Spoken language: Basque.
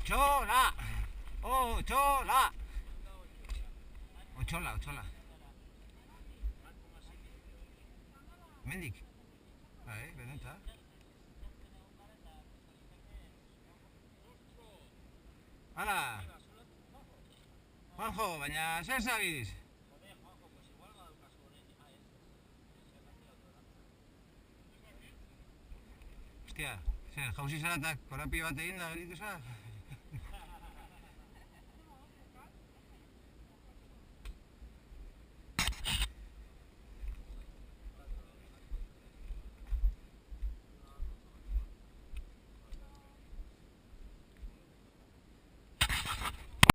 Otxola! Otxola! Otxola, otxola. Mendik? Bai, beneta. Hala! Juanjo, baina zer zabiz? Hostia, zer, jauzi zaratak korapi bat egin da, gelditu zara?